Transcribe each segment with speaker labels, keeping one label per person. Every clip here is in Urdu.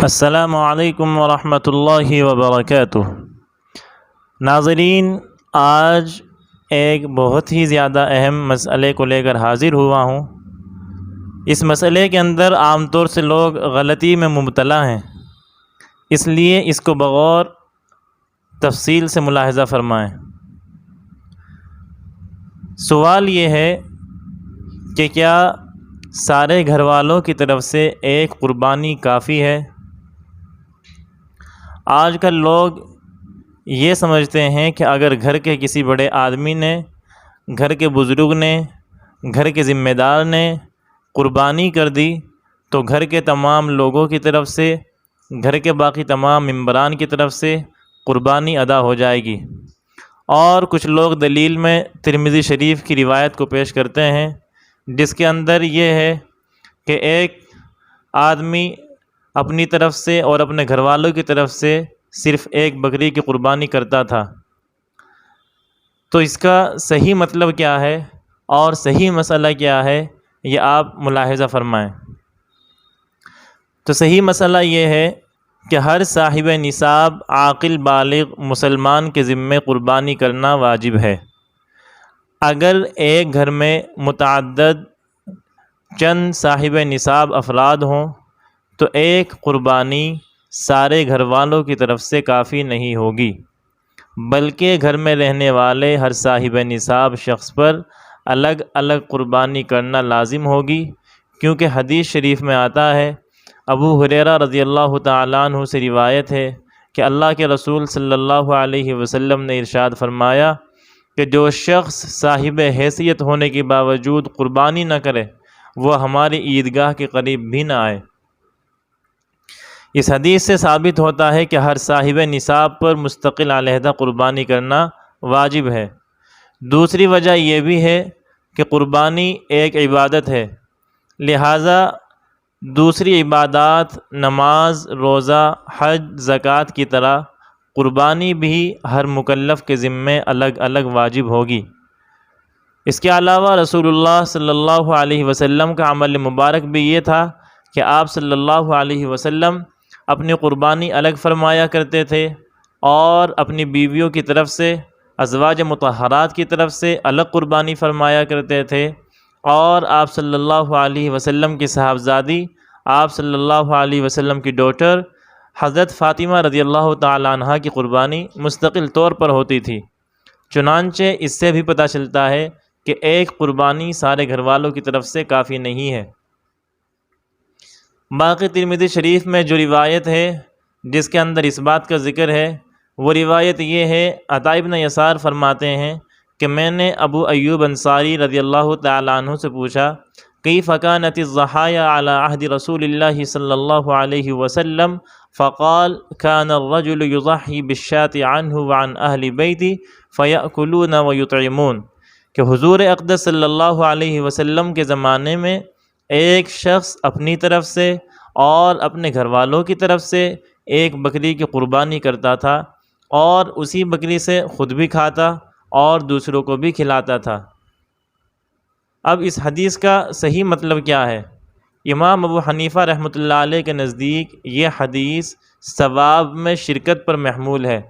Speaker 1: السلام علیکم ورحمۃ اللہ وبرکاتہ۔ ناظرین، آج ایک بہت ہی زیادہ اہم مسئلے کو لے کر حاضر ہوا ہوں۔ اس مسئلے کے اندر عام طور سے لوگ غلطی میں مبتلا ہیں، اس لیے اس کو بغور تفصیل سے ملاحظہ فرمائیں۔ سوال یہ ہے کہ کیا سارے گھر والوں کی طرف سے ایک قربانی کافی ہے؟ آج کل لوگ یہ سمجھتے ہیں کہ اگر گھر کے کسی بڑے آدمی نے، گھر کے بزرگ نے، گھر کے ذمہ دار نے قربانی کر دی تو گھر کے تمام لوگوں کی طرف سے، گھر کے باقی تمام ممبران کی طرف سے قربانی ادا ہو جائے گی۔ اور کچھ لوگ دلیل میں ترمذی شریف کی روایت کو پیش کرتے ہیں، جس کے اندر یہ ہے کہ ایک آدمی اپنی طرف سے اور اپنے گھر والوں کی طرف سے صرف ایک بکری کی قربانی کرتا تھا۔ تو اس کا صحیح مطلب کیا ہے اور صحیح مسئلہ کیا ہے، یہ آپ ملاحظہ فرمائیں۔ تو صحیح مسئلہ یہ ہے کہ ہر صاحب نصاب عاقل بالغ مسلمان کے ذمے قربانی کرنا واجب ہے۔ اگر ایک گھر میں متعدد چند صاحب نصاب افراد ہوں تو ایک قربانی سارے گھر والوں کی طرف سے کافی نہیں ہوگی، بلکہ گھر میں رہنے والے ہر صاحب نصاب شخص پر الگ الگ قربانی کرنا لازم ہوگی، کیونکہ حدیث شریف میں آتا ہے، ابو ہریرہ رضی اللہ تعالیٰ عنہ سے روایت ہے کہ اللہ کے رسول صلی اللہ علیہ وسلم نے ارشاد فرمایا کہ جو شخص صاحب حیثیت ہونے کے باوجود قربانی نہ کرے وہ ہماری عیدگاہ کے قریب بھی نہ آئے۔ اس حدیث سے ثابت ہوتا ہے کہ ہر صاحب نصاب پر مستقل علیحدہ قربانی کرنا واجب ہے۔ دوسری وجہ یہ بھی ہے کہ قربانی ایک عبادت ہے، لہٰذا دوسری عبادات نماز، روزہ، حج، زکوٰۃ کی طرح قربانی بھی ہر مکلف کے ذمے الگ الگ واجب ہوگی۔ اس کے علاوہ رسول اللہ صلی اللہ علیہ وسلم کا عمل مبارک بھی یہ تھا کہ آپ صلی اللہ علیہ وسلم اپنی قربانی الگ فرمایا کرتے تھے اور اپنی بیویوں کی طرف سے، ازواج مطہرات کی طرف سے الگ قربانی فرمایا کرتے تھے، اور آپ صلی اللہ علیہ وسلم کی صاحبزادی، آپ صلی اللہ علیہ وسلم کی ڈاٹر حضرت فاطمہ رضی اللہ تعالی عنہا کی قربانی مستقل طور پر ہوتی تھی۔ چنانچہ اس سے بھی پتہ چلتا ہے کہ ایک قربانی سارے گھر والوں کی طرف سے کافی نہیں ہے۔ باقی ترمذی شریف میں جو روایت ہے جس کے اندر اس بات کا ذکر ہے، وہ روایت یہ ہے، عطاء ابن یسار فرماتے ہیں کہ میں نے ابو ایوب انصاری رضی اللہ تعالیٰ عنہ سے پوچھا، کیف کانت الضحایا علی عہد رسول اللہ صلی اللہ علیہ وسلم؟ فقال کان الرجل یضحی بالشاة عنہ وعن اہل بیتی فیأکلون ویطعمون، کہ حضور اقدس صلی اللہ علیہ وسلم کے زمانے میں ایک شخص اپنی طرف سے اور اپنے گھر والوں کی طرف سے ایک بکری کی قربانی کرتا تھا، اور اسی بکری سے خود بھی کھاتا اور دوسروں کو بھی kھلاتا تھا۔ اب اس حدیث کا صحیح مطلب کیا ہے؟ امام ابو حنیفہ رحمۃ اللہ علیہ کے نزدیک یہ حدیث ثواب میں شرکت پر محمول ہے،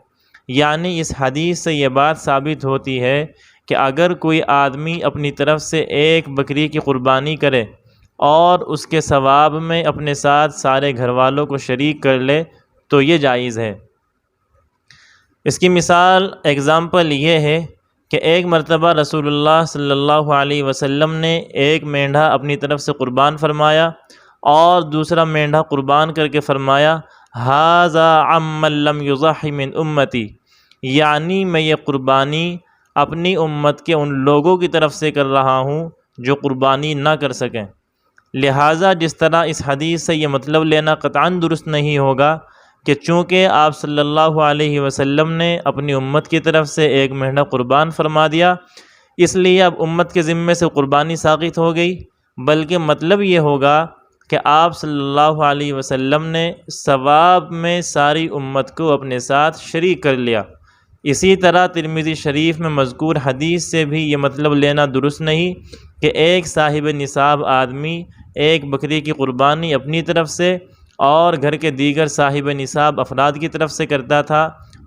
Speaker 1: یعنی اس حدیث سے یہ بات ثابت ہوتی ہے کہ اگر کوئی آدمی اپنی طرف سے ایک بکری کی قربانی کرے اور اس کے ثواب میں اپنے ساتھ سارے گھر والوں کو شریک کر لے تو یہ جائز ہے۔ اس کی مثال، ایگزامپل یہ ہے کہ ایک مرتبہ رسول اللہ صلی اللہ علیہ وسلم نے ایک مینڈھا اپنی طرف سے قربان فرمایا اور دوسرا مینڈھا قربان کر کے فرمایا، ھذا عمن لم یضحی من امتی، یعنی میں یہ قربانی اپنی امت کے ان لوگوں کی طرف سے کر رہا ہوں جو قربانی نہ کر سکیں۔ لہٰذا جس طرح اس حدیث سے یہ مطلب لینا قطعاً درست نہیں ہوگا کہ چونکہ آپ صلی اللہ علیہ وسلم نے اپنی امت کی طرف سے ایک مینڈھا قربان فرما دیا اس لیے اب امت کے ذمے سے قربانی ساقط ہو گئی، بلکہ مطلب یہ ہوگا کہ آپ صلی اللہ علیہ وسلم نے ثواب میں ساری امت کو اپنے ساتھ شریک کر لیا۔ اسی طرح ترمذی شریف میں مذکور حدیث سے بھی یہ مطلب لینا درست نہیں کہ ایک صاحب نصاب آدمی ایک بکری کی قربانی اپنی طرف سے اور گھر کے دیگر صاحب نصاب افراد کی طرف سے کرتا تھا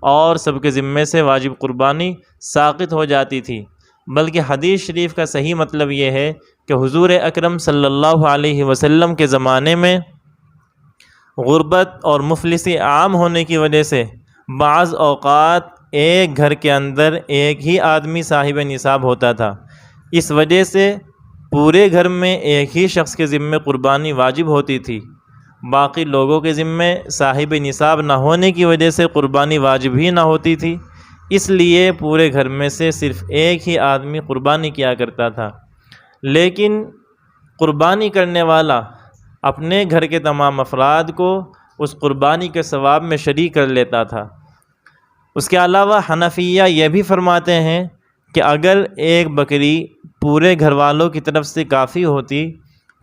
Speaker 1: اور سب کے ذمے سے واجب قربانی ساقط ہو جاتی تھی، بلکہ حدیث شریف کا صحیح مطلب یہ ہے کہ حضور اکرم صلی اللہ علیہ وسلم کے زمانے میں غربت اور مفلسی عام ہونے کی وجہ سے بعض اوقات ایک گھر کے اندر ایک ہی آدمی صاحب نصاب ہوتا تھا۔ اس وجہ سے پورے گھر میں ایک ہی شخص کے ذمے قربانی واجب ہوتی تھی، باقی لوگوں کے ذمے صاحب نصاب نہ ہونے کی وجہ سے قربانی واجب ہی نہ ہوتی تھی، اس لیے پورے گھر میں سے صرف ایک ہی آدمی قربانی کیا کرتا تھا۔ لیکن قربانی کرنے والا اپنے گھر کے تمام افراد کو اس قربانی کے ثواب میں شریک کر لیتا تھا۔ اس کے علاوہ حنفیہ یہ بھی فرماتے ہیں کہ اگر ایک بکری پورے گھر والوں کی طرف سے کافی ہوتی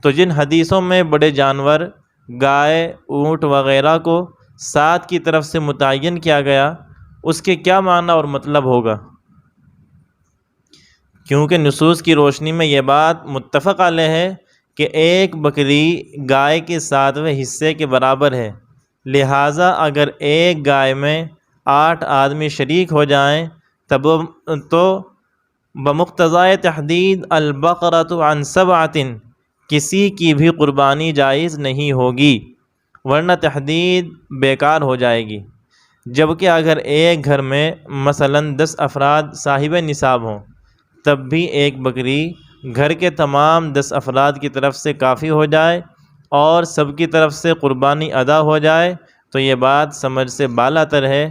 Speaker 1: تو جن حدیثوں میں بڑے جانور گائے، اونٹ وغیرہ کو سات کی طرف سے متعین کیا گیا، اس کے کیا معنی اور مطلب ہوگا؟ کیونکہ نصوص کی روشنی میں یہ بات متفق علیہ ہے کہ ایک بکری گائے کے 7ویں حصے کے برابر ہے، لہٰذا اگر ایک گائے میں 8 آدمی شریک ہو جائیں تو بمقتضائے تحدید البقرۃ عن 7 کسی کی بھی قربانی جائز نہیں ہوگی، ورنہ تحدید بیکار ہو جائے گی۔ جبکہ اگر ایک گھر میں مثلاً 10 افراد صاحب نصاب ہوں تب بھی ایک بکری گھر کے تمام 10 افراد کی طرف سے کافی ہو جائے اور سب کی طرف سے قربانی ادا ہو جائے تو یہ بات سمجھ سے بالا تر ہے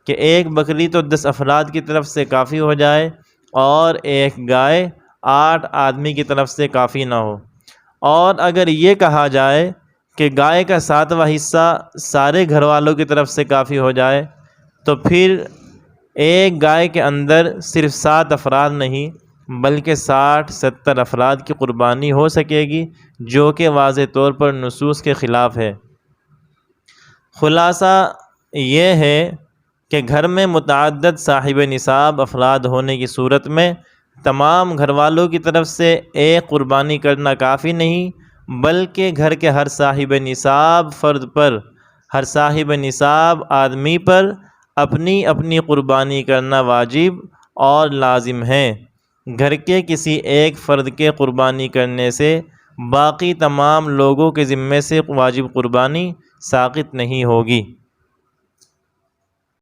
Speaker 1: کہ ایک بکری تو 10 افراد کی طرف سے کافی ہو جائے اور ایک گائے 8 آدمی کی طرف سے کافی نہ ہو۔ اور اگر یہ کہا جائے کہ گائے کا 7واں حصہ سارے گھر والوں کی طرف سے کافی ہو جائے تو پھر ایک گائے کے اندر صرف 7 افراد نہیں بلکہ 60-70 افراد کی قربانی ہو سکے گی، جو کہ واضح طور پر نصوص کے خلاف ہے۔ خلاصہ یہ ہے کہ گھر میں متعدد صاحب نصاب افراد ہونے کی صورت میں تمام گھر والوں کی طرف سے ایک قربانی کرنا کافی نہیں، بلکہ گھر کے ہر صاحب نصاب فرد پر، ہر صاحب نصاب آدمی پر اپنی اپنی قربانی کرنا واجب اور لازم ہے۔ گھر کے کسی ایک فرد کے قربانی کرنے سے باقی تمام لوگوں کے ذمے سے واجب قربانی ساقط نہیں ہوگی۔